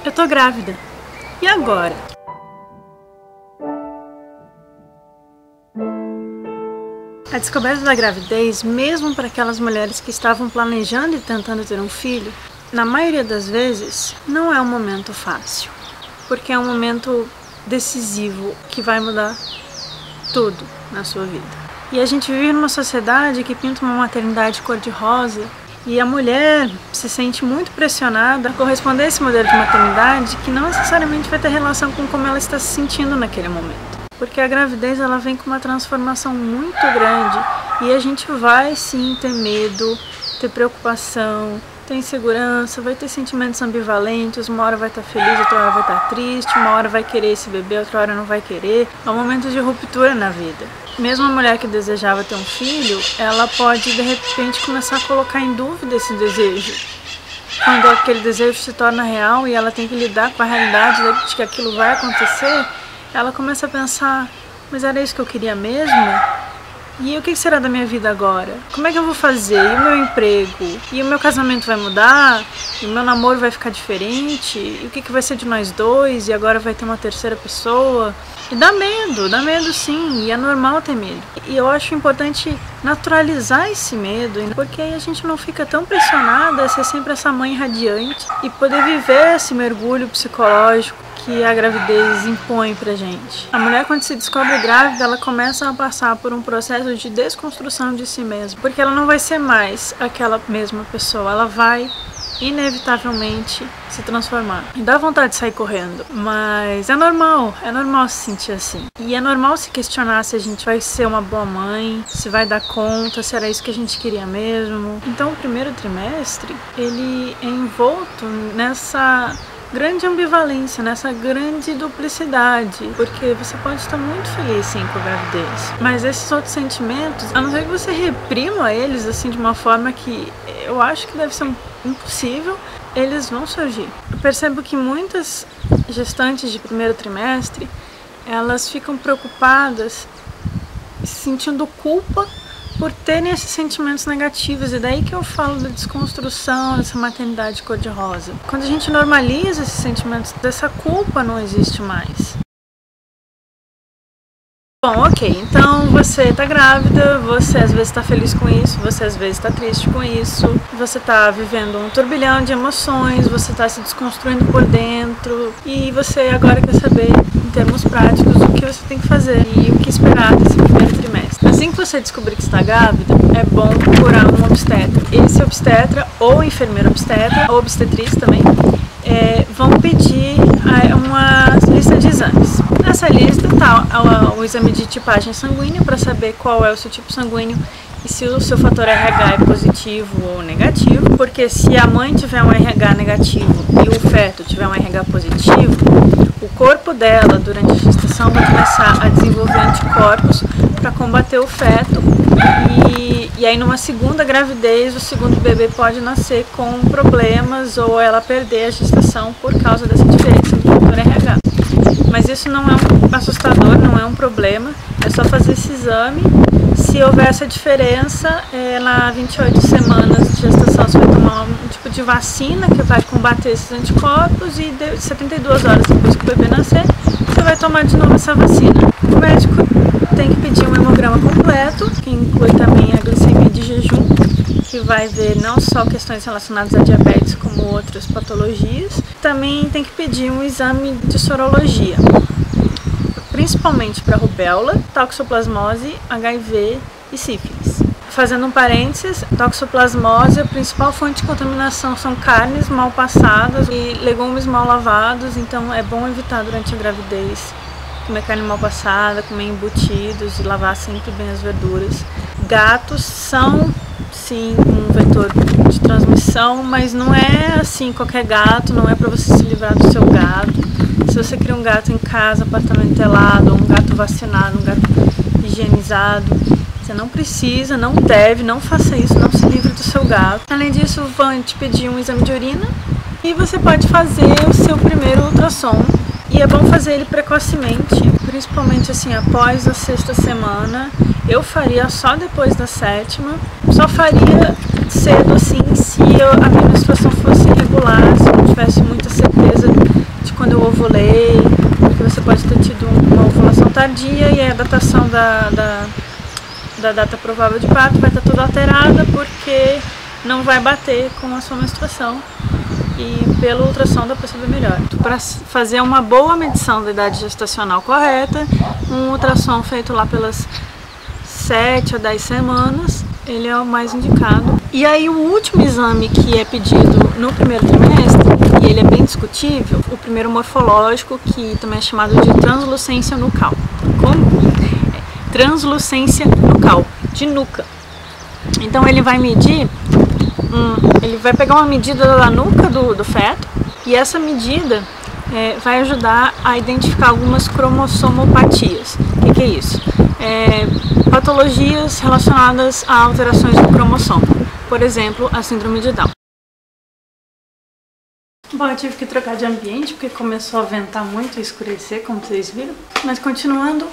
Eu tô grávida. E agora? A descoberta da gravidez, mesmo para aquelas mulheres que estavam planejando e tentando ter um filho, na maioria das vezes, não é um momento fácil. Porque é um momento decisivo que vai mudar tudo na sua vida. E a gente vive numa sociedade que pinta uma maternidade cor-de-rosa e a mulher se sente muito pressionada a corresponder a esse modelo de maternidade que não necessariamente vai ter relação com como ela está se sentindo naquele momento. Porque a gravidez ela vem com uma transformação muito grande e a gente vai sim ter medo, ter preocupação, ter insegurança, vai ter sentimentos ambivalentes, uma hora vai estar feliz, outra hora vai estar triste, uma hora vai querer esse bebê, outra hora não vai querer. É um momento de ruptura na vida. Mesmo a mulher que desejava ter um filho, ela pode de repente começar a colocar em dúvida esse desejo. Quando aquele desejo se torna real e ela tem que lidar com a realidade de que aquilo vai acontecer, ela começa a pensar, mas era isso que eu queria mesmo? E o que será da minha vida agora? Como é que eu vou fazer? E o meu emprego? E o meu casamento vai mudar? E o meu namoro vai ficar diferente? E o que vai ser de nós dois? E agora vai ter uma terceira pessoa? E dá medo sim, e é normal ter medo. E eu acho importante naturalizar esse medo, porque aí a gente não fica tão pressionada a ser sempre essa mãe radiante e poder viver esse mergulho psicológico que a gravidez impõe pra gente. A mulher, quando se descobre grávida, ela começa a passar por um processo de desconstrução de si mesma, porque ela não vai ser mais aquela mesma pessoa, ela vai inevitavelmente se transformar. E dá vontade de sair correndo, mas é normal se sentir assim. E é normal se questionar se a gente vai ser uma boa mãe, se vai dar conta, se era isso que a gente queria mesmo. Então o primeiro trimestre, ele é envolto nessa grande ambivalência, nessa grande duplicidade, porque você pode estar muito feliz sim com a gravidez, mas esses outros sentimentos, a não ser que você reprima eles assim de uma forma que eu acho que deve ser impossível, eles vão surgir. Eu percebo que muitas gestantes de primeiro trimestre, elas ficam preocupadas, sentindo culpa por terem esses sentimentos negativos, e daí que eu falo da desconstrução dessa maternidade cor-de-rosa. Quando a gente normaliza esses sentimentos, dessa culpa não existe mais. Bom, ok, então você tá grávida, você às vezes tá feliz com isso, você às vezes tá triste com isso, você tá vivendo um turbilhão de emoções, você tá se desconstruindo por dentro e você agora quer saber, em termos práticos, o que você tem que fazer e o que esperar desse primeiro trimestre. Assim que você descobrir que está grávida, é bom procurar um obstetra. Esse obstetra ou enfermeira obstetra, ou obstetriz também, vão pedir uma lista de exames. Nessa lista está o exame de tipagem sanguínea para saber qual é o seu tipo sanguíneo e se o seu fator RH é positivo ou negativo, porque se a mãe tiver um RH negativo e o feto tiver um RH positivo, o corpo dela durante a gestação vai começar a desenvolver anticorpos para combater o feto e aí numa segunda gravidez o segundo bebê pode nascer com problemas ou ela perder a gestação por causa dessa diferença do fator RH. Mas isso não é assustador, não é um problema, é só fazer esse exame. Se houver essa diferença, na 28 semanas de gestação você vai tomar um tipo de vacina que vai combater esses anticorpos e 72 horas depois que o bebê nascer, você vai tomar de novo essa vacina. O médico tem que pedir um hemograma completo, que inclui também a glicemia de jejum, que vai ver não só questões relacionadas a diabetes, como outras patologias. Também tem que pedir um exame de sorologia, principalmente para rubéola, toxoplasmose, HIV e sífilis. Fazendo um parênteses, toxoplasmose, a principal fonte de contaminação são carnes mal passadas e legumes mal lavados, então é bom evitar durante a gravidez comer carne mal passada, comer embutidos e lavar sempre bem as verduras. Gatos são sim um vetor de transmissão, mas não é assim qualquer gato, não é para você se livrar do seu gato. Se você cria um gato em casa, apartamento telado, um gato vacinado, um gato higienizado, você não precisa, não deve, não faça isso, não se livre do seu gato. Além disso, vão te pedir um exame de urina e você pode fazer o seu primeiro ultrassom. E é bom fazer ele precocemente, principalmente assim após a 6ª semana. Eu faria só depois da 7ª. Só faria cedo assim se a minha menstruação fosse irregular, se eu não tivesse muita certeza tardia e a datação da data provável de parto vai estar toda alterada porque não vai bater com a sua menstruação e pelo ultrassom dá para saber melhor. Para fazer uma boa medição da idade gestacional correta, um ultrassom feito lá pelas 7 a 10 semanas, ele é o mais indicado. E aí o último exame que é pedido no primeiro trimestre, e ele é bem discutível, o primeiro morfológico, que também é chamado de translucência nucal. Como? Translucência nucal, de nuca. Então ele vai medir, ele vai pegar uma medida da nuca do feto, e essa medida vai ajudar a identificar algumas cromossomopatias. O que é isso? Patologias relacionadas a alterações do cromossomo, por exemplo, a síndrome de Down. Bom, eu tive que trocar de ambiente porque começou a ventar muito e escurecer, como vocês viram. Mas continuando,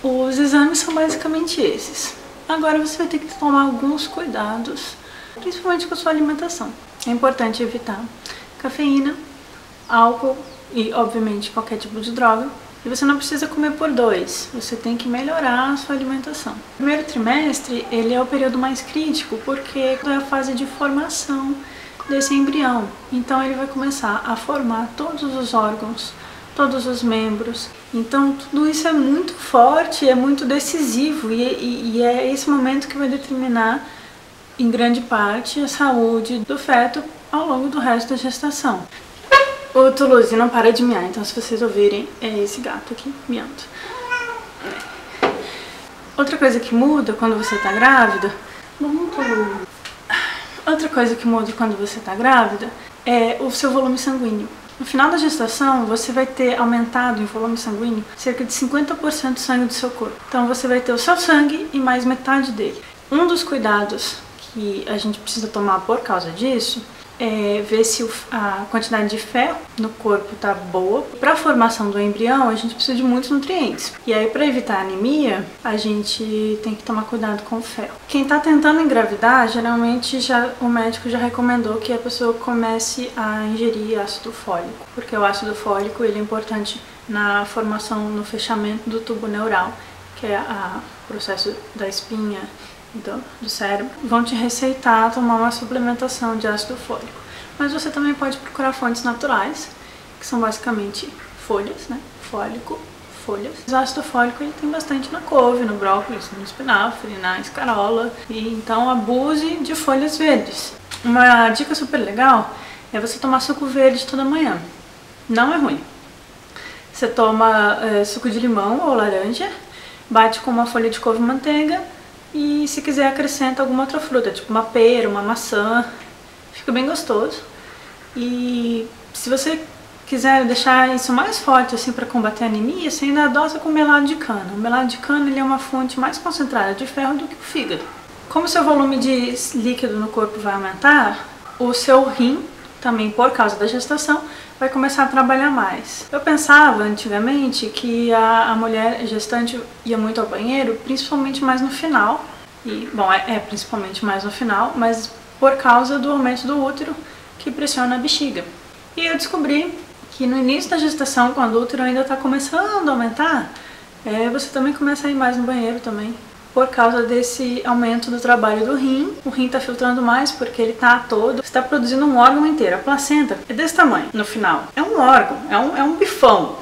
os exames são basicamente esses. Agora você vai ter que tomar alguns cuidados, principalmente com a sua alimentação. É importante evitar cafeína, álcool e, obviamente, qualquer tipo de droga. E você não precisa comer por dois, você tem que melhorar a sua alimentação. O primeiro trimestre, ele é o período mais crítico porque é a fase de formação desse embrião. Então ele vai começar a formar todos os órgãos, todos os membros. Então tudo isso é muito forte, é muito decisivo e é esse momento que vai determinar, em grande parte, a saúde do feto ao longo do resto da gestação. O Toulouse não para de miar, então se vocês ouvirem, é esse gato aqui miando. Outra coisa que muda quando você tá grávida... Outra coisa que muda quando você tá grávida é o seu volume sanguíneo. No final da gestação, você vai ter aumentado em volume sanguíneo cerca de 50% do sangue do seu corpo. Então você vai ter o seu sangue e mais metade dele. Um dos cuidados que a gente precisa tomar por causa disso é ver se a quantidade de ferro no corpo tá boa. Para a formação do embrião, a gente precisa de muitos nutrientes. E aí, para evitar anemia, a gente tem que tomar cuidado com o ferro. Quem tá tentando engravidar, geralmente o médico já recomendou que a pessoa comece a ingerir ácido fólico, porque o ácido fólico ele é importante na formação, no fechamento do tubo neural, que é o processo da espinha do cérebro. Vão te receitar tomar uma suplementação de ácido fólico. Mas você também pode procurar fontes naturais, que são basicamente folhas, né? Fólico, folhas. O ácido fólico ele tem bastante na couve, no brócolis, no espinafre, na escarola. E então abuse de folhas verdes. Uma dica super legal é você tomar suco verde toda manhã. Não é ruim. Você toma suco de limão ou laranja, bate com uma folha de couve e manteiga, e se quiser acrescenta alguma outra fruta, tipo uma pera, uma maçã, fica bem gostoso. E se você quiser deixar isso mais forte assim para combater a anemia, você ainda adoça com melado de cana. O melado de cana ele é uma fonte mais concentrada de ferro do que o fígado. Como o seu volume de líquido no corpo vai aumentar, o seu rim, também por causa da gestação, vai começar a trabalhar mais. Eu pensava antigamente que a mulher gestante ia muito ao banheiro, principalmente mais no final. E, bom, principalmente mais no final, mas por causa do aumento do útero que pressiona a bexiga. E eu descobri que no início da gestação, quando o útero ainda está começando a aumentar, você também começa a ir mais no banheiro também. Por causa desse aumento do trabalho do rim, o rim está filtrando mais porque ele está todo, está produzindo um órgão inteiro. A placenta é desse tamanho no final. É um órgão, é um bifão.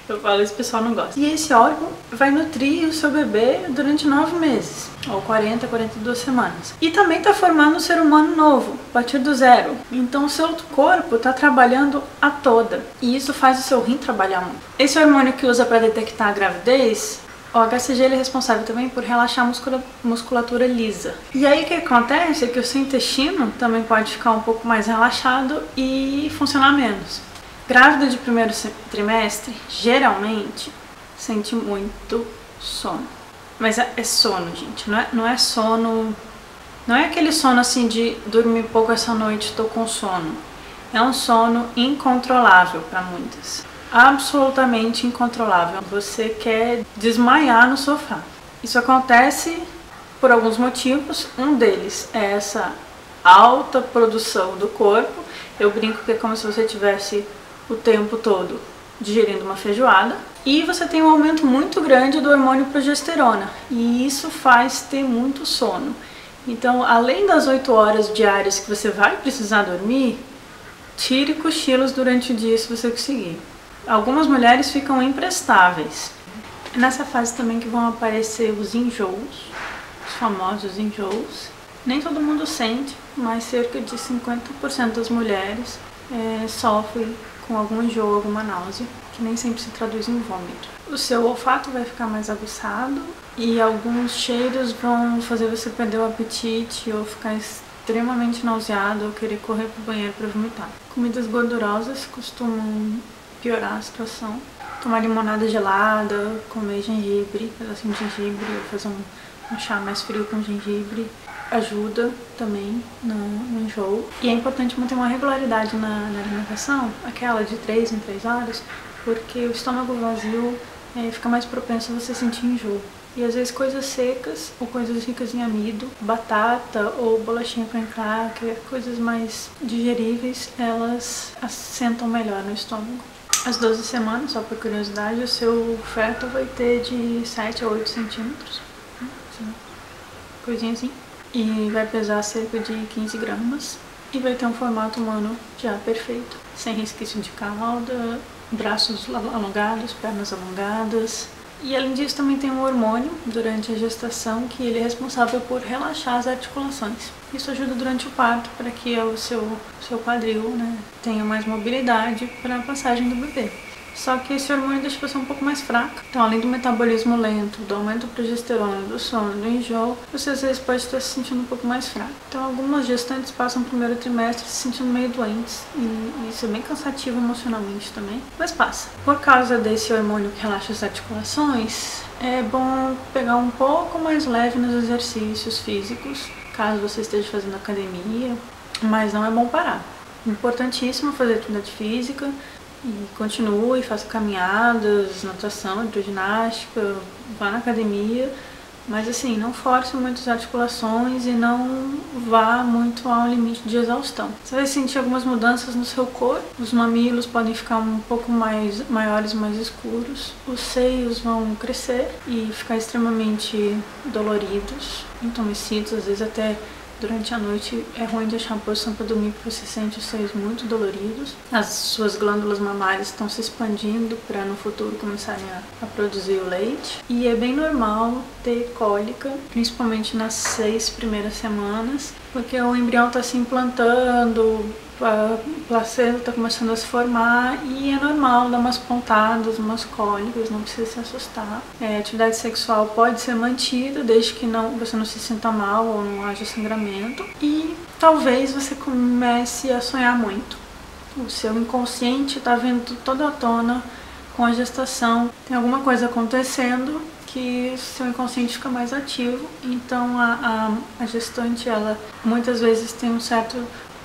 Eu falo, esse pessoal não gosta. E esse órgão vai nutrir o seu bebê durante 9 meses, ou 40, 42 semanas. E também está formando um ser humano novo, a partir do zero. Então o seu corpo está trabalhando a toda. E isso faz o seu rim trabalhar muito. Esse hormônio que usa para detectar a gravidez, o HCG ele é responsável também por relaxar a musculatura lisa. E aí o que acontece é que o seu intestino também pode ficar um pouco mais relaxado e funcionar menos. Grávida de primeiro trimestre, geralmente, sente muito sono. Mas é sono, gente, não é sono... Não é aquele sono assim de dormir pouco essa noite, tô com sono. É um sono incontrolável para muitas. Absolutamente incontrolável. Você quer desmaiar no sofá. Isso acontece por alguns motivos. Um deles é essa alta produção do corpo. Eu brinco que é como se você tivesse o tempo todo digerindo uma feijoada, e você tem um aumento muito grande do hormônio progesterona, e isso faz ter muito sono. Então, além das 8 horas diárias que você vai precisar dormir, tire cochilos durante o dia se você conseguir. Algumas mulheres ficam imprestáveis. É nessa fase também que vão aparecer os enjoos, os famosos enjoos. Nem todo mundo sente, mas cerca de 50% das mulheres sofrem com algum enjoo, alguma náusea, que nem sempre se traduz em vômito. O seu olfato vai ficar mais aguçado e alguns cheiros vão fazer você perder o apetite ou ficar extremamente nauseado ou querer correr pro banheiro para vomitar. Comidas gordurosas costumam piorar a situação. Tomar limonada gelada, comer gengibre, pedacinho de gengibre, ou fazer um chá mais frio com gengibre, ajuda também no enjoo. E é importante manter uma regularidade na alimentação, aquela de 3 em 3 horas, porque o estômago vazio fica mais propenso a você sentir enjoo. E às vezes coisas secas ou coisas ricas em amido, batata ou bolachinha com cracker, coisas mais digeríveis, elas assentam melhor no estômago. Às 12 semanas, só por curiosidade, o seu feto vai ter de 7 a 8 centímetros, coisinha assim, e vai pesar cerca de 15 gramas e vai ter um formato humano já perfeito, sem resquício de cauda, braços alongados, pernas alongadas. E além disso também tem um hormônio durante a gestação que ele é responsável por relaxar as articulações. Isso ajuda durante o parto para que o seu quadril, tenha mais mobilidade para a passagem do bebê. Só que esse hormônio deixa você um pouco mais fraca. Então, além do metabolismo lento, do aumento da progesterona, do sono, do enjoo, você às vezes pode estar se sentindo um pouco mais fraco. Então, algumas gestantes passam o primeiro trimestre se sentindo meio doentes. E isso é bem cansativo emocionalmente também. Mas passa. Por causa desse hormônio que relaxa as articulações, é bom pegar um pouco mais leve nos exercícios físicos, caso você esteja fazendo academia. Mas não é bom parar. Importantíssimo fazer atividade física. E continue, faça caminhadas, natação, hidroginástica, vá na academia, mas assim, não force muito as articulações e não vá muito ao limite de exaustão. Você vai sentir algumas mudanças no seu corpo, os mamilos podem ficar um pouco mais maiores, mais escuros, os seios vão crescer e ficar extremamente doloridos, entumecidos, às vezes até durante a noite é ruim de achar uma posição para dormir porque você sente os seios muito doloridos. As suas glândulas mamárias estão se expandindo para no futuro começarem a produzir o leite. E é bem normal ter cólica, principalmente nas 6 primeiras semanas, porque o embrião está se implantando, a placenta está começando a se formar e é normal dar umas pontadas, umas cólicas, não precisa se assustar. A atividade sexual pode ser mantida desde que você não se sinta mal ou não haja sangramento. E talvez você comece a sonhar muito. O seu inconsciente está vindo toda à tona com a gestação. Tem alguma coisa acontecendo que seu inconsciente fica mais ativo. Então a gestante, ela muitas vezes tem um certo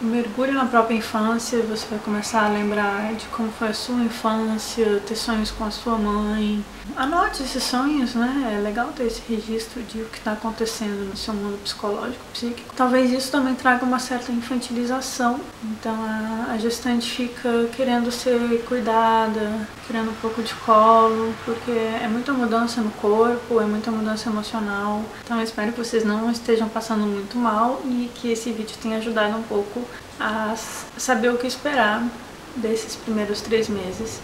mergulho na própria infância, você vai começar a lembrar de como foi a sua infância, ter sonhos com a sua mãe. Anote esses sonhos, É legal ter esse registro de o que está acontecendo no seu mundo psicológico, psíquico. Talvez isso também traga uma certa infantilização. Então a gestante fica querendo ser cuidada, querendo um pouco de colo, porque é muita mudança no corpo, é muita mudança emocional. Então eu espero que vocês não estejam passando muito mal e que esse vídeo tenha ajudado um pouco a saber o que esperar desses primeiros 3 meses.